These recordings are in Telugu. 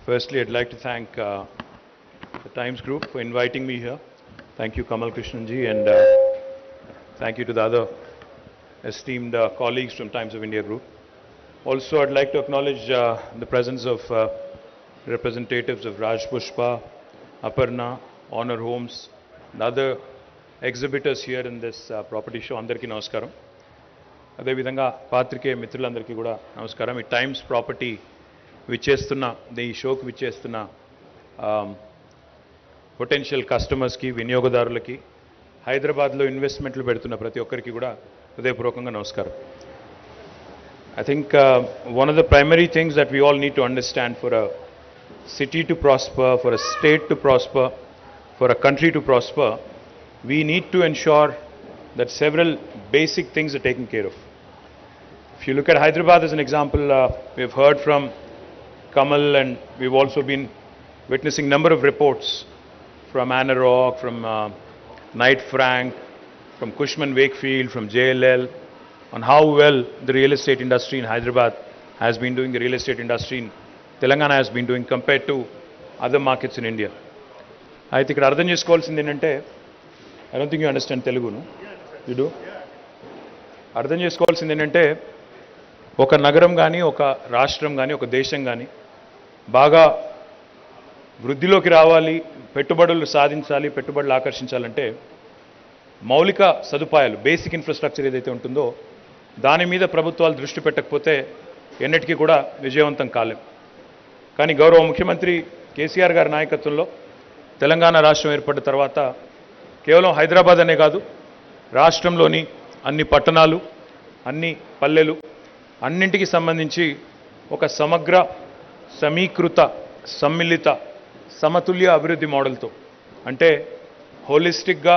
Firstly, I'd like to thank the Times Group for inviting me here. Thank you, Kamal Krishnanji, and thank you to the other esteemed colleagues from Times of India Group. Also, I'd like to acknowledge the presence of representatives of Raj Pushpa, Aparna, Honor Homes, and other exhibitors here in this property show. Andarki namaskaram. అదేవిధంగా పాత్రికేయ మిత్రులందరికీ కూడా నమస్కారం. ఈ టైమ్స్ ప్రాపర్టీ విచ్చేస్తున్న ఈ షోకి విచ్చేస్తున్న పొటెన్షియల్ కస్టమర్స్కి, వినియోగదారులకి, హైదరాబాద్లో ఇన్వెస్ట్మెంట్లు పెడుతున్న ప్రతి ఒక్కరికి కూడా హృదయపూర్వకంగా నమస్కారం. I think one of the primary things that we all need to understand for a city to prosper, for a state to prosper, for a country to prosper, we need to ensure that several basic things are taken care of. If you look at Hyderabad as an example, we've heard from Kamal, and we've also been witnessing number of reports from Anarok, from Knight Frank, from Cushman Wakefield, from JLL, on how well the real estate industry in Hyderabad has been doing, the real estate industry in Telangana has been doing compared to other markets in India. I think అర్థం చేసుకోవాల్సింది ఏంటంటే, I don't think you understand Telugu, no? You do? అర్థం చేసుకోవాల్సింది ఏంటంటే, ఒక నగరం కానీ, ఒక రాష్ట్రం కానీ, ఒక దేశం కానీ బాగా వృద్ధిలోకి రావాలి, పెట్టుబడులు సాధించాలి, పెట్టుబడులు ఆకర్షించాలంటే మౌలిక సదుపాయాలు, బేసిక్ ఇన్ఫ్రాస్ట్రక్చర్ ఏదైతే ఉంటుందో దాని మీద ప్రభుత్వాలు దృష్టి పెట్టకపోతే ఎన్నటికీ కూడా విజయవంతం కాలేం. కానీ గౌరవ ముఖ్యమంత్రి కేసీఆర్ గారి నాయకత్వంలో తెలంగాణ రాష్ట్రం ఏర్పడిన తర్వాత కేవలం హైదరాబాద్ అనే కాదు, రాష్ట్రంలోని అన్ని పట్టణాలు, అన్ని పల్లెలు, అన్నింటికి సంబంధించి ఒక సమగ్ర, సమీకృత, సమ్మిళిత, సమతుల్య అభివృద్ధి మోడల్తో, అంటే హోలిస్టిక్గా,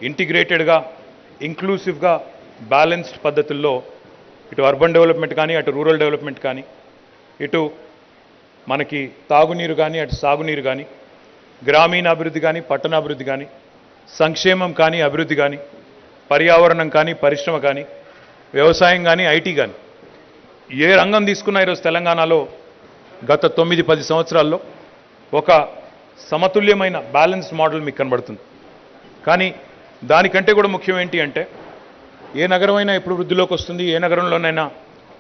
ఇంటిగ్రేటెడ్గా, ఇంక్లూసివ్గా, బ్యాలెన్స్డ్ పద్ధతుల్లో ఇటు అర్బన్ డెవలప్మెంట్ కానీ, అటు రూరల్ డెవలప్మెంట్ కానీ, ఇటు మనకి తాగునీరు కానీ, అటు సాగునీరు కానీ, గ్రామీణ అభివృద్ధి కానీ, పట్టణాభివృద్ధి కానీ, సంక్షేమం కానీ, అభివృద్ధి కానీ, పర్యావరణం కానీ, పరిశ్రమ కానీ, వ్యవసాయం కానీ, ఐటీ కానీ, ఏ రంగం తీసుకున్నా ఈరోజు తెలంగాణలో గత 9-10 సంవత్సరాల్లో ఒక సమతుల్యమైన బ్యాలెన్స్ మోడల్ మీకు కనబడుతుంది. కానీ దానికంటే కూడా ముఖ్యం ఏంటి అంటే, ఏ నగరమైనా ఎప్పుడు వృద్ధిలోకి వస్తుంది, ఏ నగరంలోనైనా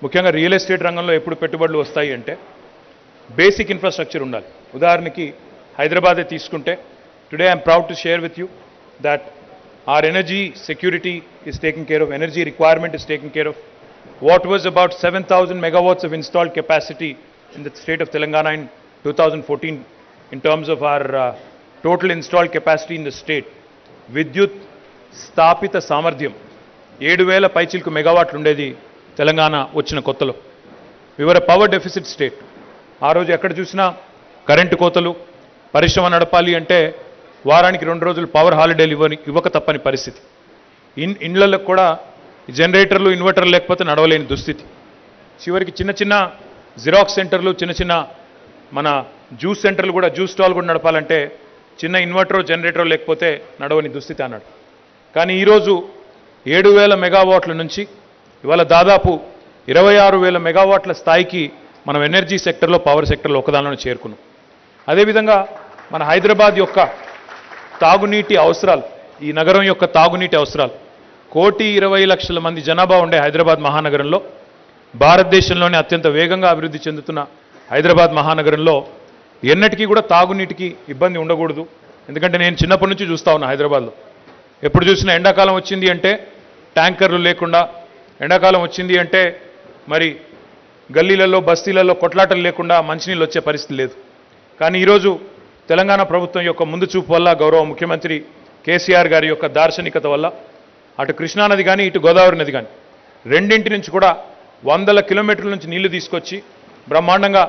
ముఖ్యంగా రియల్ ఎస్టేట్ రంగంలో ఎప్పుడు పెట్టుబడులు వస్తాయి అంటే బేసిక్ ఇన్ఫ్రాస్ట్రక్చర్ ఉండాలి. ఉదాహరణకి హైదరాబాదే తీసుకుంటే, today I'm proud to share with you that our energy security is taken care of, energy requirement is taken care of. What was about 7,000 megawatts of installed capacity in the state of Telangana in 2014 in terms of our total installed capacity in the state. Vidyut స్థాపిత సామర్థ్యం 7,000 పైచిలకు మెగావాట్లు ఉండేది తెలంగాణ వచ్చిన కొత్తలో. We were a power deficit state. ఆ రోజు ఎక్కడ చూసినా కరెంటు కోతలు, పరిశ్రమ నడపాలి అంటే వారానికి 2 రోజులు పవర్ హాలిడేలు ఇవ్వక తప్పని పరిస్థితి. ఇండ్లలో కూడా జనరేటర్లు, ఇన్వర్టర్లు లేకపోతే నడవలేని దుస్థితి. చివరికి చిన్న చిన్న జిరాక్స్ సెంటర్లు, చిన్న చిన్న మన జ్యూస్ సెంటర్లు కూడా, జ్యూస్ స్టాల్ కూడా నడపాలంటే చిన్న ఇన్వర్టర్, జనరేటర్ లేకపోతే నడవని దుస్థితి అన్నాడు. కానీ ఈరోజు 7,000 మెగావాట్ల నుంచి ఇవాళ దాదాపు 26,000 మెగావాట్ల స్థాయికి మనం ఎనర్జీ సెక్టర్లో, పవర్ సెక్టర్లో ఒకదానిలో చేరుకున్నాం. అదేవిధంగా మన హైదరాబాద్ యొక్క తాగునీటి అవసరాలు, ఈ నగరం యొక్క తాగునీటి అవసరాలు, 1,20,00,000 మంది జనాభా ఉండే హైదరాబాద్ మహానగరంలో, భారతదేశంలోనే అత్యంత వేగంగా అభివృద్ధి చెందుతున్న హైదరాబాద్ మహానగరంలో ఎన్నటికీ కూడా తాగునీటికి ఇబ్బంది ఉండకూడదు. ఎందుకంటే నేను చిన్నప్పటి నుంచి చూస్తూ ఉన్నా హైదరాబాద్లో, ఎప్పుడు చూసినా ఎండాకాలం వచ్చింది అంటే ట్యాంకర్లు లేకుండా, ఎండాకాలం వచ్చింది అంటే మరి గల్లీలలో, బస్తీలలో కొట్లాటలు లేకుండా మంచినీళ్ళు వచ్చే పరిస్థితి లేదు. కానీ ఈరోజు తెలంగాణ ప్రభుత్వం యొక్క ముందు చూపు వల్ల, గౌరవ ముఖ్యమంత్రి కేసీఆర్ గారి యొక్క దార్శనికత వల్ల అటు కృష్ణానది కానీ, ఇటు గోదావరి నది కానీ రెండింటి నుంచి కూడా 100 కిలోమీటర్ల నుంచి నీళ్లు తీసుకొచ్చి బ్రహ్మాండంగా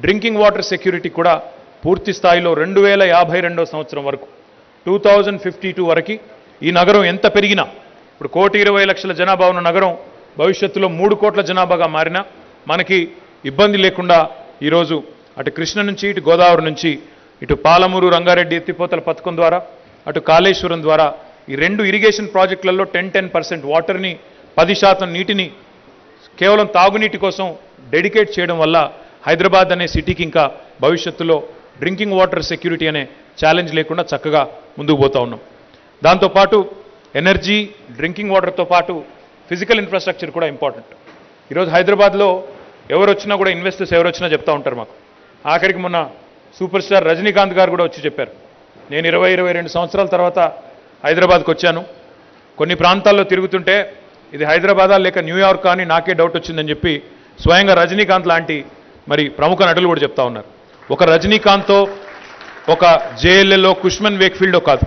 డ్రింకింగ్ వాటర్ సెక్యూరిటీ కూడా పూర్తి స్థాయిలో 2052 సంవత్సరం వరకు, 2052 వరకు ఈ నగరం ఎంత పెరిగినా, ఇప్పుడు 1,20,00,000 జనాభా ఉన్న నగరం భవిష్యత్తులో 3 కోట్ల జనాభాగా మారినా మనకి ఇబ్బంది లేకుండా ఈరోజు అటు కృష్ణ నుంచి, ఇటు గోదావరి నుంచి, ఇటు పాలమూరు, రంగారెడ్డి ఎత్తిపోతల పథకం ద్వారా, అటు కాళేశ్వరం ద్వారా ఈ 2 ఇరిగేషన్ ప్రాజెక్టులలో 10% వాటర్ని, 10% నీటిని కేవలం తాగునీటి కోసం డెడికేట్ చేయడం వల్ల హైదరాబాద్ అనే సిటీకి ఇంకా భవిష్యత్తులో డ్రింకింగ్ వాటర్ సెక్యూరిటీ అనే ఛాలెంజ్ లేకుండా చక్కగా ముందుకు పోతూ ఉన్నాం. దాంతోపాటు ఎనర్జీ, డ్రింకింగ్ వాటర్తో పాటు ఫిజికల్ ఇన్ఫ్రాస్ట్రక్చర్ కూడా ఇంపార్టెంట్. ఈరోజు హైదరాబాద్లో ఎవరు వచ్చినా కూడా ఇన్వెస్టర్స్ ఎవరు వచ్చినా చెప్తా ఉంటారు మాకు. ఆఖరికి మొన్న సూపర్ స్టార్ రజనీకాంత్ గారు కూడా వచ్చి చెప్పారు, నేను 22 సంవత్సరాల తర్వాత హైదరాబాద్కి వచ్చాను, కొన్ని ప్రాంతాల్లో తిరుగుతుంటే ఇది హైదరాబాదా లేక న్యూయార్క్ అని నాకే డౌట్ వచ్చిందని చెప్పి స్వయంగా రజనీకాంత్ లాంటి మరి ప్రముఖ నటులు కూడా చెప్తా ఉన్నారు. ఒక రజనీకాంత్తో ఒక జేఎల్ఏలో కుష్మన్ వేక్ఫీల్డో కాదు.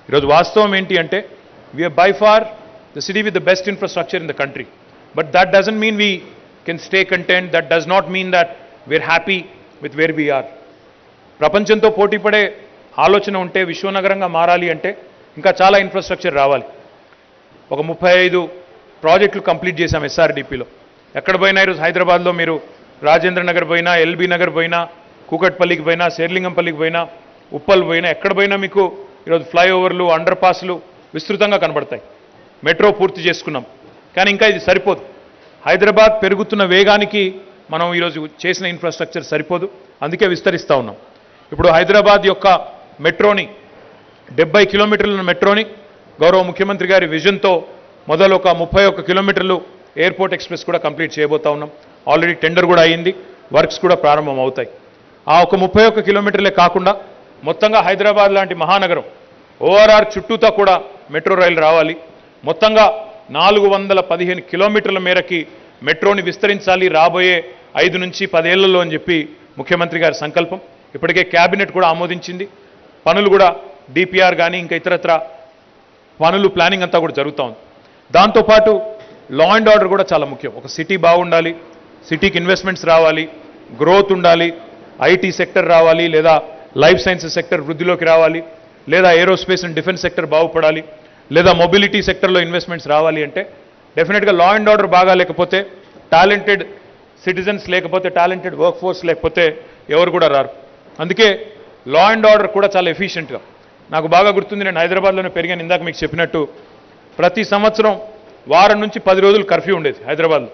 ఈరోజు వాస్తవం ఏంటి అంటే we are by far the city with the best infrastructure in the country. But that doesn't mean we can stay content, that does not mean that we are happy with where we are. ప్రపంచంతో పోటీపడే ఆలోచన ఉంటే, విశ్వనగరంగా మారాలి అంటే ఇంకా చాలా ఇన్ఫ్రాస్ట్రక్చర్ రావాలి. ఒక 35 ప్రాజెక్టులు కంప్లీట్ చేశాం ఎస్ఆర్డిపిలో. ఎక్కడ పోయినా ఈరోజు హైదరాబాద్లో మీరు రాజేంద్ర నగర్ పోయినా, ఎల్బీ నగర్ పోయినా, కూకట్పల్లికి పోయినా, శేర్లింగంపల్లికి పోయినా, ఉప్పల్ పోయినా, ఎక్కడ పోయినా మీకు ఈరోజు ఫ్లైఓవర్లు, అండర్ పాస్లు విస్తృతంగా కనబడతాయి. మెట్రో పూర్తి చేసుకున్నాం. కానీ ఇంకా ఇది సరిపోదు. హైదరాబాద్ పెరుగుతున్న వేగానికి మనం ఈరోజు చేసిన ఇన్ఫ్రాస్ట్రక్చర్ సరిపోదు, అందుకే విస్తరిస్తూ ఉన్నాం. ఇప్పుడు హైదరాబాద్ యొక్క మెట్రోని 70 కిలోమీటర్ల మెట్రోని గౌరవ ముఖ్యమంత్రి గారి విజన్తో మొదలు ఒక 31 కిలోమీటర్లు ఎయిర్పోర్ట్ ఎక్స్ప్రెస్ కూడా కంప్లీట్ చేయబోతా ఉన్నాం. ఆల్రెడీ టెండర్ కూడా అయ్యింది, వర్క్స్ కూడా ప్రారంభం అవుతాయి. ఆ ఒక 31 కిలోమీటర్లే కాకుండా మొత్తంగా హైదరాబాద్ లాంటి మహానగరం ఓఆర్ఆర్ చుట్టూతా కూడా మెట్రో రైలు రావాలి. మొత్తంగా 415 కిలోమీటర్ల మేరకి మెట్రోని విస్తరించాలి రాబోయే 5 నుంచి 10 ఏళ్లలో అని చెప్పి ముఖ్యమంత్రి గారి సంకల్పం. ఇప్పటికే క్యాబినెట్ కూడా ఆమోదించింది. పనులు కూడా డిపిఆర్ కానీ ఇంకా ఇతరత్ర పనులు ప్లానింగ్ అంతా కూడా జరుగుతూ ఉంది. దాంతోపాటు లా అండ్ ఆర్డర్ కూడా చాలా ముఖ్యం. ఒక సిటీ బాగుండాలి, సిటీకి ఇన్వెస్ట్మెంట్స్ రావాలి, గ్రోత్ ఉండాలి, ఐటీ సెక్టర్ రావాలి, లేదా లైఫ్ సైన్సెస్ సెక్టర్ వృద్ధిలోకి రావాలి, లేదా ఏరోస్పేస్ అండ్ డిఫెన్స్ సెక్టర్ బాగుపడాలి, లేదా మొబిలిటీ సెక్టర్లో ఇన్వెస్ట్మెంట్స్ రావాలి అంటే డెఫినెట్గా లా అండ్ ఆర్డర్ బాగా లేకపోతే, టాలెంటెడ్ సిటిజన్స్ లేకపోతే, టాలెంటెడ్ వర్క్ ఫోర్స్ లేకపోతే ఎవరు కూడా రారు. అందుకే లా అండ్ ఆర్డర్ కూడా చాలా ఎఫిషియెంట్గా. నాకు బాగా గుర్తుంది, నేను హైదరాబాద్లోనే పెరిగాను. ఇందాక మీకు చెప్పినట్టు ప్రతి సంవత్సరం వారం నుంచి 10 రోజులు కర్ఫ్యూ ఉండేది హైదరాబాద్లో.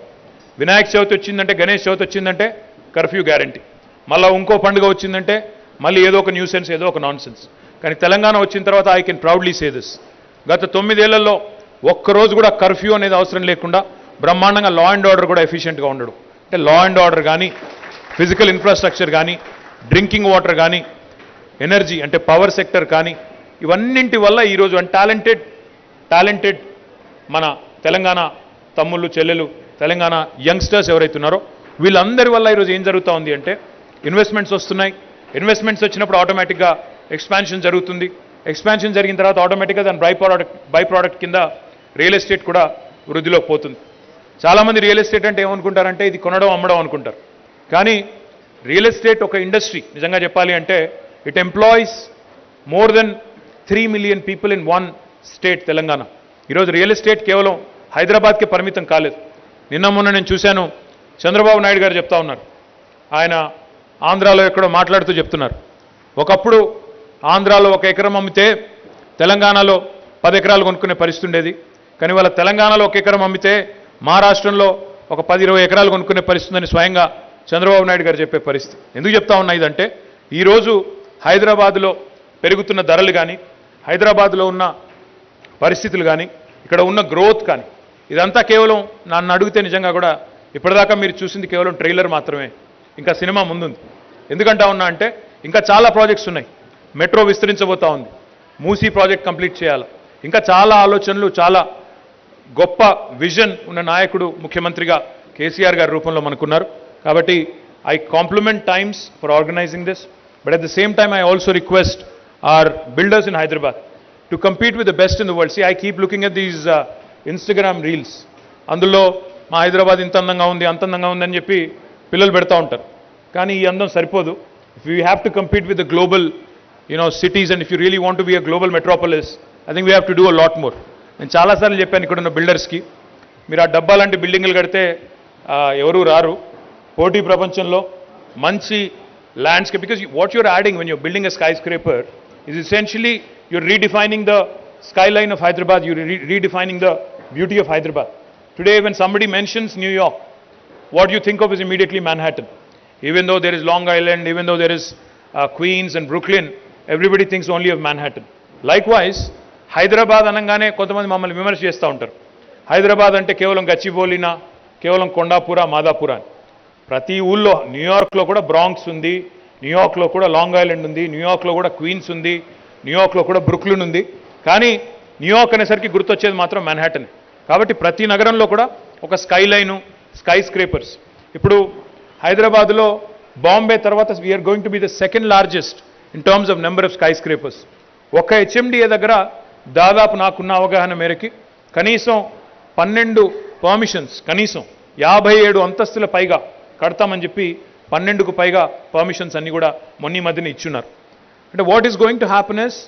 వినాయక చవితి వచ్చిందంటే, గణేష్ చవితి వచ్చిందంటే కర్ఫ్యూ గ్యారంటీ. మళ్ళీ ఇంకో పండుగ వచ్చిందంటే మళ్ళీ ఏదో ఒక న్యూసెన్స్, ఏదో ఒక నాన్ సెన్స్. కానీ తెలంగాణ వచ్చిన తర్వాత I can proudly say this, గత 9 ఏళ్లలో ఒక్కరోజు కూడా కర్ఫ్యూ అనేది అవసరం లేకుండా బ్రహ్మాండంగా లా అండ్ ఆర్డర్ కూడా ఎఫిషియెంట్గా ఉండడం. అంటే లా అండ్ ఆర్డర్ కానీ, ఫిజికల్ ఇన్ఫ్రాస్ట్రక్చర్ కానీ, డ్రింకింగ్ వాటర్ కానీ, ఎనర్జీ అంటే పవర్ సెక్టర్ కానీ, ఇవన్నింటి వల్ల ఈరోజు టాలెంటెడ్ మన తెలంగాణ తమ్ముళ్ళు, చెల్లెలు, తెలంగాణ యంగ్స్టర్స్ ఎవరైతే ఉన్నారో వీళ్ళందరి వల్ల ఈరోజు ఏం జరుగుతూ ఉంది అంటే ఇన్వెస్ట్మెంట్స్ వస్తున్నాయి. ఇన్వెస్ట్మెంట్స్ వచ్చినప్పుడు ఆటోమేటిక్గా ఎక్స్పాన్షన్ జరుగుతుంది. ఎక్స్పాన్షన్ జరిగిన తర్వాత ఆటోమేటిక్గా దాని బై ప్రోడక్ట్ కింద రియల్ ఎస్టేట్ కూడా వృద్ధిలోకి పోతుంది. చాలామంది రియల్ ఎస్టేట్ అంటే ఏమనుకుంటారంటే ఇది కొనడం అమ్మడం అనుకుంటారు. కానీ రియల్ ఎస్టేట్ ఒక ఇండస్ట్రీ. నిజంగా చెప్పాలి అంటే it employees more than 3 million people in one state Telangana. ఈరోజు రియల్ ఎస్టేట్ కేవలం హైదరాబాద్కే పరిమితం కాలేదు. నిన్న మొన్న నేను చూశాను, చంద్రబాబు నాయుడు గారు చెప్తా ఉన్నారు, ఆయన ఆంధ్రాలో ఎక్కడో మాట్లాడుతూ చెప్తున్నారు, ఒకప్పుడు ఆంధ్రాలో 1 ఎకరం అమ్మితే తెలంగాణలో 10 ఎకరాలు కొనుక్కునే పరిస్థితి ఉండేది. కానీ వాళ్ళ తెలంగాణలో 1 ఎకరం అమ్మితే మహారాష్ట్రంలో ఒక 10-20 ఎకరాలు కొనుక్కునే పరిస్థితి ఉందని స్వయంగా చంద్రబాబు నాయుడు గారు చెప్పే పరిస్థితి. ఎందుకు చెప్తా ఉన్నా ఇదంటే ఈరోజు హైదరాబాద్లో పెరుగుతున్న ధరలు కానీ, హైదరాబాద్లో ఉన్న పరిస్థితులు కానీ, ఇక్కడ ఉన్న గ్రోత్ కానీ, ఇదంతా కేవలం నన్ను అడిగితే నిజంగా కూడా ఇప్పటిదాకా మీరు చూసింది కేవలం ట్రైలర్ మాత్రమే. ఇంకా సినిమా ముందుంది. ఎందుకంటా ఉన్నా అంటే ఇంకా చాలా ప్రాజెక్ట్స్ ఉన్నాయి. మెట్రో విస్తరించబోతా ఉంది, మూసీ ప్రాజెక్ట్ కంప్లీట్ చేయాలి, ఇంకా చాలా ఆలోచనలు, చాలా గొప్ప విజన్ ఉన్న నాయకుడు ముఖ్యమంత్రిగా కేసీఆర్ గారి రూపంలో మనకున్నారు. కాబట్టి I compliment Times for organizing this, but at the same time I also request our builders in Hyderabad to compete with the best in the world. See, I keep looking at these Instagram reels. అందులో మా హైదరాబాద్ ఇంత అందంగా ఉంది, అంత అందంగా ఉంది అని చెప్పి పిల్లలు పెడతా ఉంటారు. కానీ ఈ అందం సరిపోదు. If we have to compete with the global, cities, and if you really want to be a global metropolis, I think we have to do a lot more. నేను చాలాసార్లు చెప్పాను ఇక్కడ ఉన్న బిల్డర్స్కి, మీరు ఆ డబ్బా లాంటి బిల్డింగ్లు కడితే ఎవరు రారు. పోటీ ప్రపంచంలో మంచి landscape, because what you're adding when you're building a skyscraper is essentially you're redefining the skyline of Hyderabad, you're redefining the beauty of Hyderabad. Today when somebody mentions New York, what you think of is immediately Manhattan. Even though there is Long Island, even though there is Queens and Brooklyn, everybody thinks only of Manhattan. Likewise, Hyderabad అనగానే కొంతమంది మమ్మల్ని విమర్శ చేస్తూ ఉంటారు. హైదరాబాద్ అంటే కేవలం గచ్చిబౌలినా, కేవలం కొండాపుర, మాదాపుర అని. ప్రతి ఊళ్ళో న్యూయార్క్లో కూడా బ్రాంక్స్ ఉంది, న్యూయార్క్లో కూడా లాంగ్ ఐలాండ్ ఉంది, న్యూయార్క్లో కూడా క్వీన్స్ ఉంది, న్యూయార్క్లో కూడా బ్రుక్లిన్ ఉంది. కానీ న్యూయార్క్ అనేసరికి గుర్తొచ్చేది మాత్రం మ్యాన్హాటన్. కాబట్టి ప్రతి నగరంలో కూడా ఒక స్కై లైను, స్కై స్క్రేపర్స్. ఇప్పుడు హైదరాబాద్లో బాంబే తర్వాత we are going to be the second largest in terms of number of skyscrapers. ఒక్క హెచ్ఎండిఏ దగ్గర దాదాపు నాకున్న అవగాహన మేరకి కనీసం 12 పర్మిషన్స్, కనీసం 57 అంతస్తుల పైగా కడతామని చెప్పి 12కు పైగా పర్మిషన్స్ అన్ని కూడా మొన్న మధ్యన ఇచ్చున్నారు. అంటే what is going to happen is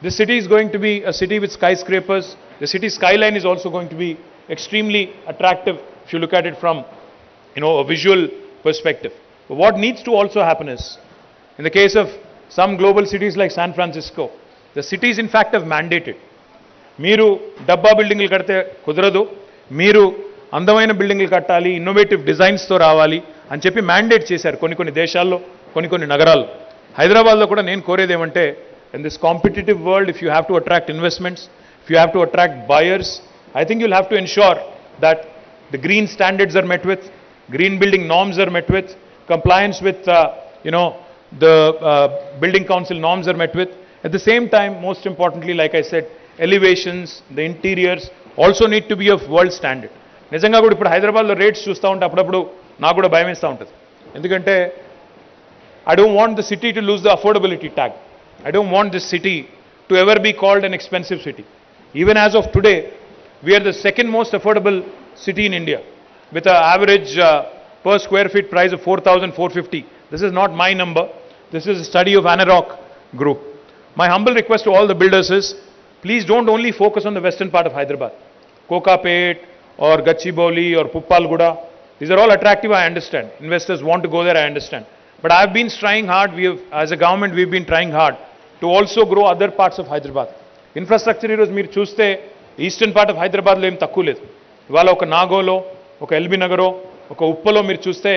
this city is going to be a city with sky scrapers. The city sky line is also going to B extremely attractive if you look at it from a visual perspective. But what needs to also happen is, in the case of some global cities like San Francisco, the cities in fact have mandated, మీరు డబ్బా బిల్డింగ్లు కడితే కుదరదు, మీరు అందమైన బిల్డింగ్లు కట్టాలి, ఇన్నోవేటివ్ డిజైన్స్తో రావాలి అని చెప్పి మ్యాండేట్ చేశారు కొన్ని దేశాల్లో, కొన్ని నగరాల్లో. హైదరాబాద్లో కూడా నేను కోరేది ఏమంటే, in this competitive world, if you have to attract investments, if you have to attract buyers, I think you'll have to ensure that the green standards are met with, green building norms are met with, compliance with the building council norms are met with. At the same time, most importantly, like I said, elevations, the interiors also need to be of world standard. నిజంగా కూడా ఇప్పుడు హైదరాబాద్లో రేట్స్ చూస్తూ ఉంటే అప్పుడప్పుడు నాకు కూడా భయం వేస్తూ ఉంటుంది. ఎందుకంటే I don't want the city to lose the affordability tag. I don't want this city to ever be called an expensive city. Even as of today, we are the second most affordable city in India with an average per square feet price of 4,450. This is not my number. This is a study of Anarok Group. My humble request to all the builders is, please don't only focus on the western part of Hyderabad. Kokapet or Gachibowli or Puppalguda, these are all attractive, I understand. Investors want to go there, I understand. But I have been trying hard, as a government, we've been trying hard to also grow other parts of Hyderabad. Infrastructure ఈరోజు మీరు చూస్తే ఈస్టర్న్ పార్ట్ ఆఫ్ హైదరాబాద్లో ఏం తక్కువ లేదు. ఇవాళ ఒక నాగోలో, ఒక ఎల్బీ నగరో, ఒక ఉప్పలో మీరు చూస్తే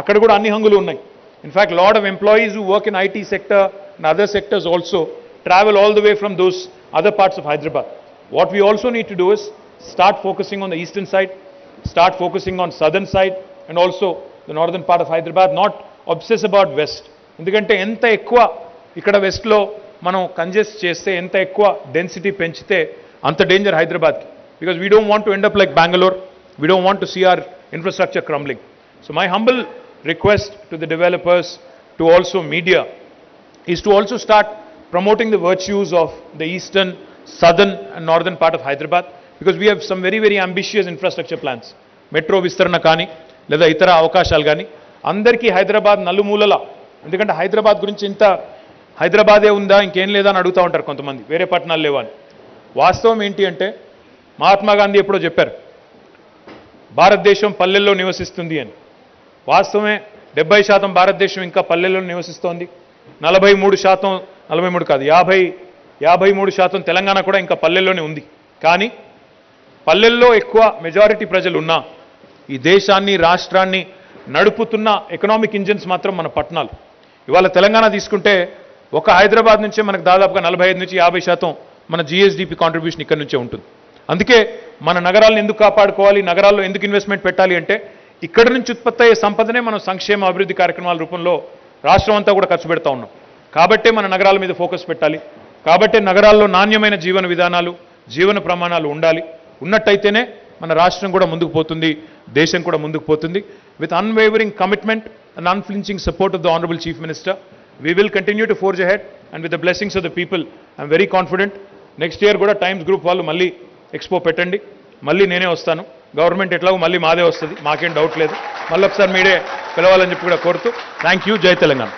అక్కడ కూడా అన్ని హంగులు ఉన్నాయి. In fact lot of employees who work in IT sector and other sectors also travel all the way from those other parts of Hyderabad. What we also need to do is start focusing on the eastern side, start focusing on southern side and also the northern part of Hyderabad, not obsess about west. ఎందుకంటే ఎంత ఎక్కువ ఇక్కడ వెస్ట్లో మనం కంజెస్ట్ చేస్తే, ఎంత ఎక్కువ డెన్సిటీ పెంచితే అంత డేంజర్ హైదరాబాద్కి. Because we don't want to end up like Bengaluru, we don't want to see our infrastructure crumbling. So my humble request to the developers, to also media, is to also start promoting the virtues of the eastern, southern and northern part of Hyderabad, because we have some very ambitious infrastructure plans. Metro విస్తరణ కానీ లేదా ఇతర అవకాశాలు కానీ అందరికీ హైదరాబాద్ నలుమూలల, ఎందుకంటే హైదరాబాద్ గురించి ఇంత హైదరాబాదే ఉందా ఇంకేం లేదా అని అడుగుతూ ఉంటారు కొంతమంది, వేరే పట్టణాలు లేవా అని. వాస్తవం ఏంటి అంటే, మహాత్మా గాంధీ ఎప్పుడో చెప్పారు భారతదేశం పల్లెల్లో నివసిస్తుంది అని. వాస్తవమే, 70% భారతదేశం ఇంకా పల్లెల్లో నివసిస్తోంది. 53% తెలంగాణ కూడా ఇంకా పల్లెల్లోనే ఉంది. కానీ పల్లెల్లో ఎక్కువ మెజారిటీ ప్రజలు ఉన్నా ఈ దేశాన్ని, రాష్ట్రాన్ని నడుపుతున్న ఎకనామిక్ ఇంజిన్స్ మాత్రం మన పట్టణాలు. ఇవాళ తెలంగాణ తీసుకుంటే ఒక హైదరాబాద్ నుంచే మనకు దాదాపుగా 45-50% మన జిఎస్డిపి కాంట్రిబ్యూషన్ ఇక్కడి నుంచే ఉంటుంది. అందుకే మన నగరాలను ఎందుకు కాపాడుకోవాలి, నగరాల్లో ఎందుకు ఇన్వెస్ట్మెంట్ పెట్టాలి అంటే, ఇక్కడి నుంచి ఉత్పత్తి అయ్యే సంపదనే మనం సంక్షేమ అభివృద్ధి కార్యక్రమాల రూపంలో రాష్ట్రం అంతా కూడా ఖర్చు పెడతా ఉన్నాం. కాబట్టే మన నగరాల మీద ఫోకస్ పెట్టాలి. కాబట్టే నగరాల్లో నాణ్యమైన జీవన విధానాలు, జీవన ప్రమాణాలు ఉండాలి. ఉన్నట్టయితేనే మన రాష్ట్రం కూడా ముందుకు పోతుంది, దేశం కూడా ముందుకు పోతుంది. With unwavering commitment and unflinching support of the honourable chief minister, we will continue to forge ahead, and with the blessings of the people, I am very confident. Next year కూడా టైమ్స్ గ్రూప్ వాళ్ళు మళ్ళీ ఎక్స్పో పెట్టండి, మళ్ళీ నేనే వస్తాను. గవర్నమెంట్ ఎట్లాగో మళ్ళీ మాదే వస్తుంది, మాకేం డౌట్ లేదు. మళ్ళీ ఒకసారి మీరే పిలవాలని చెప్పి కూడా కోరుతూ, థ్యాంక్ యూ. జై తెలంగాణ.